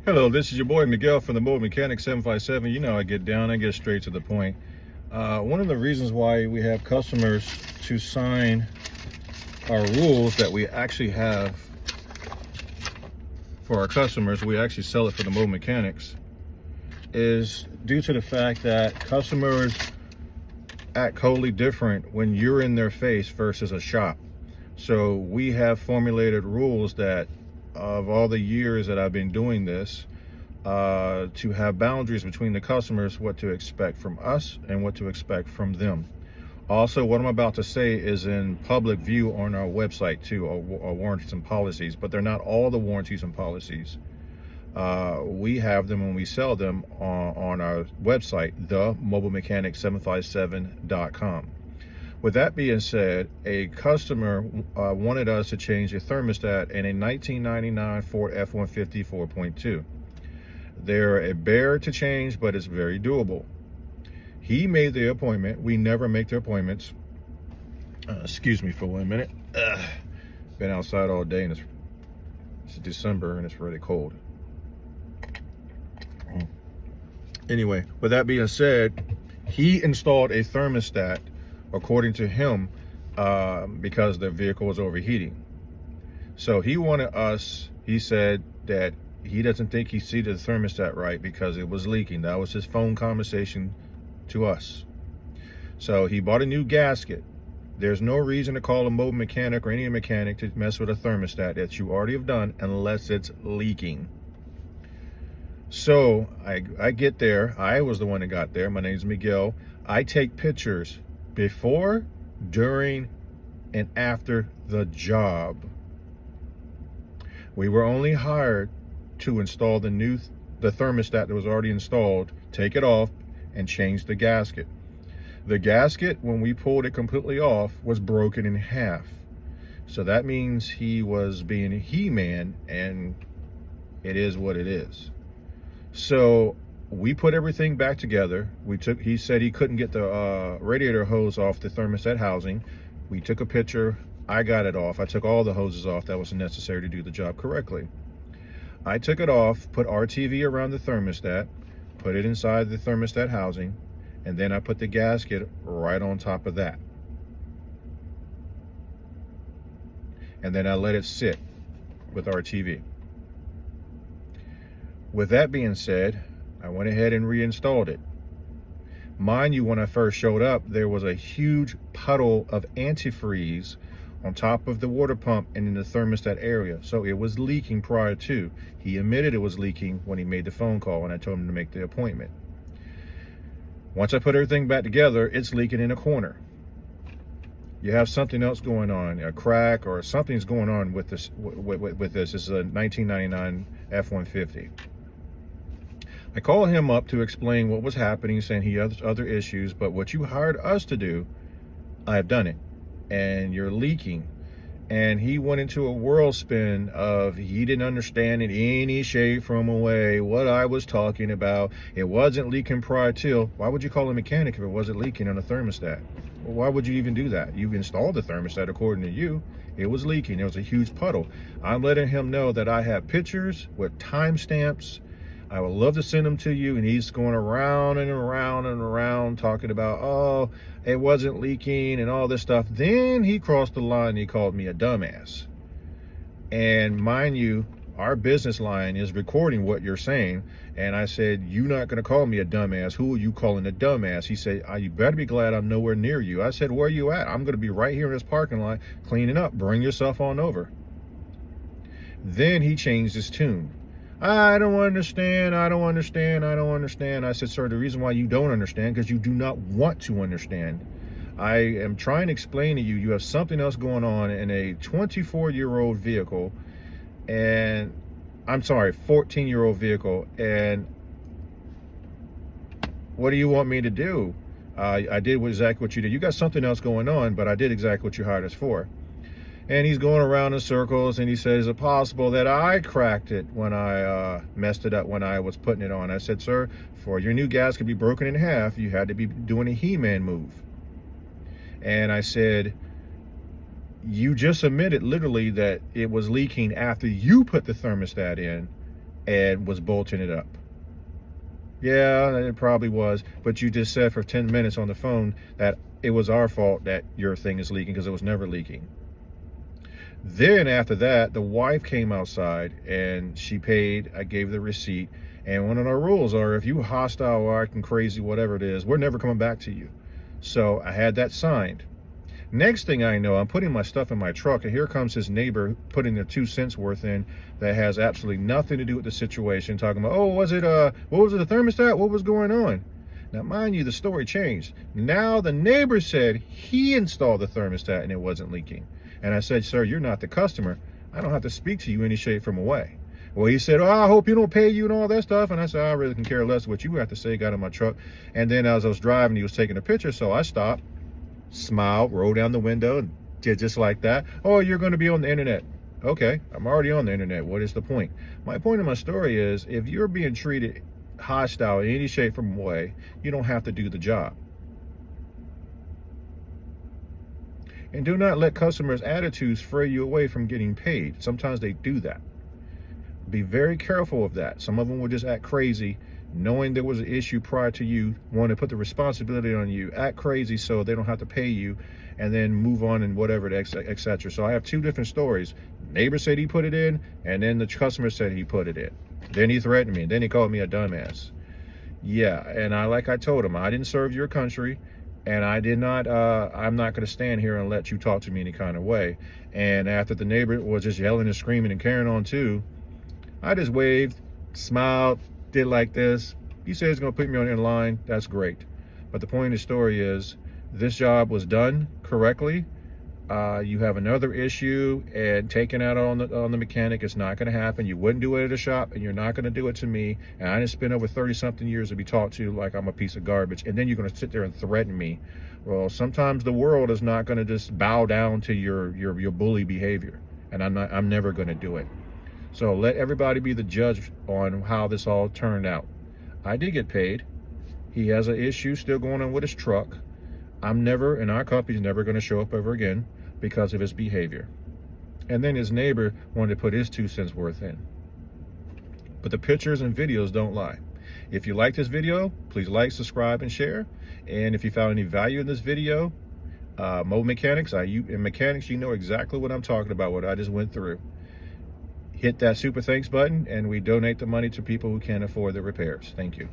Hello, this is your boy Miguel from the Mobile 757. You know I get down, I get straight to the point. One of the reasons why we have customers to sign our rules that we actually have for our customers, we actually sell it for the Mobile Mechanics, is due to the fact that customers act totally different when you're in their face versus a shop. So we have formulated rules that, of all the years that I've been doing this, to have boundaries between the customers, what to expect from us and what to expect from them. Also, what I'm about to say is in public view on our website too, our warranties and policies, but they're not all the warranties and policies. We have them when we sell them on our website, themobilemechanic757.com. With that being said, a customer wanted us to change the thermostat in a 1999 Ford F-150 4.2. They're a bear to change, but it's very doable. He made the appointment. We never make the appointments. Excuse me for 1 minute. Been outside all day, and it's December, and it's really cold. Anyway, with that being said, he installed a thermostat according to him, because the vehicle was overheating. So he wanted us, he said that he doesn't think he seated the thermostat right because it was leaking. That was his phone conversation to us. So he bought a new gasket. There's no reason to call a mobile mechanic or any mechanic to mess with a thermostat that you already have done unless it's leaking. So I get there. I was the one that got there. My name's Miguel. I take pictures before, during, and after the job. We were only hired to install the thermostat that was already installed, take it off, and change the gasket. The gasket, when we pulled it completely off, was broken in half. So that means he was being a He-Man, and it is what it is. So we put everything back together. He said he couldn't get the radiator hose off the thermostat housing. We took a picture. I got it off. I took all the hoses off that was necessary to do the job correctly. I took it off, put RTV around the thermostat, put it inside the thermostat housing, and then I put the gasket right on top of that. And then I let it sit with RTV. With that being said, I went ahead and reinstalled it. Mind you, when I first showed up, there was a huge puddle of antifreeze on top of the water pump and in the thermostat area. So it was leaking prior to. He admitted it was leaking when he made the phone call and I told him to make the appointment. Once I put everything back together, it's leaking in a corner. You have something else going on, a crack or something's going on with this. This is a 1999 F-150. I called him up to explain what was happening, saying he had other issues, but what you hired us to do, I have done it, and you're leaking. And he went into a whirlspin of he didn't understand in any shape from a way what I was talking about. It wasn't leaking prior to. Why would you call a mechanic if it wasn't leaking on a thermostat? Well, why would you even do that? You installed the thermostat according to you. It was leaking. There was a huge puddle. I'm letting him know that I have pictures with timestamps. I would love to send them to you, and he's going around and around and around talking about, oh, it wasn't leaking and all this stuff. Then he crossed the line and he called me a dumbass. And mind you, our business line is recording what you're saying. And I said, you're not going to call me a dumbass. Who are you calling a dumbass? He said, you better be glad I'm nowhere near you. I said, where are you at? I'm going to be right here in this parking lot cleaning up. Bring yourself on over. Then he changed his tune. I don't understand. I said, sir, the reason why you don't understand, because you do not want to understand. I am trying to explain to you, you have something else going on in a 24-year-old vehicle, and I'm sorry, 14-year-old vehicle, and what do you want me to do? I did exactly what you did. You got something else going on, but I did exactly what you hired us for. And he's going around in circles, and he says, is it possible that I cracked it when I messed it up when I was putting it on? I said, sir, for your new gas could be broken in half, you had to be doing a He-Man move. And I said, you just admitted literally that it was leaking after you put the thermostat in. and was bolting it up. Yeah, it probably was, but you just said for 10 minutes on the phone that it was our fault that your thing is leaking because it was never leaking. Then after that, the wife came outside and she paid. I gave the receipt. And one of our rules are if you hostile or acting crazy, whatever it is, we're never coming back to you. So I had that signed. Next thing I know, I'm putting my stuff in my truck, and here comes his neighbor putting their 2 cents worth in that has absolutely nothing to do with the situation, talking about, oh, was it what was it, the thermostat? What was going on? Now, mind you, the story changed. Now the neighbor said he installed the thermostat and it wasn't leaking. And I said, sir, you're not the customer. I don't have to speak to you any shape from away. Well, he said, oh, I hope you don't pay you and all that stuff. And I said, I really can care less what you have to say. Got in my truck. And then as I was driving, he was taking a picture. So I stopped, smiled, rolled down the window, and did just like that. Oh, you're going to be on the internet. Okay, I'm already on the internet. What is the point? My point of my story is if you're being treated hostile in any shape from way, you don't have to do the job. And do not let customers' attitudes fray you away from getting paid. Sometimes they do that. Be very careful of that. Some of them will just act crazy, knowing there was an issue prior to you, want to put the responsibility on you, act crazy so they don't have to pay you, and then move on and whatever, etc. So I have two different stories. Neighbor said he put it in, and then the customer said he put it in. Then he threatened me, and then he called me a dumbass. Yeah, and like I told him, I didn't serve your country, and I'm not going to stand here and let you talk to me any kind of way. And after the neighbor was just yelling and screaming and carrying on too, I just waved, smiled, did like this. He said he's going to put me on in line. That's great. But the point of the story is this job was done correctly. You have another issue and taking out on the mechanic. It's not going to happen. You wouldn't do it at a shop, and you're not going to do it to me. And I didn't spend over 30-something years to be talked to like I'm a piece of garbage. And then you're going to sit there and threaten me. Well, sometimes the world is not going to just bow down to your bully behavior. And I'm never going to do it. So let everybody be the judge on how this all turned out. I did get paid. He has an issue still going on with his truck. And our company's never going to show up ever again because of his behavior. And then his neighbor wanted to put his 2 cents worth in. But the pictures and videos don't lie. If you like this video, please like, subscribe, and share. And if you found any value in this video, mobile mechanics, in mechanics, you know exactly what I'm talking about, what I just went through. Hit that super thanks button, and we donate the money to people who can't afford the repairs. Thank you.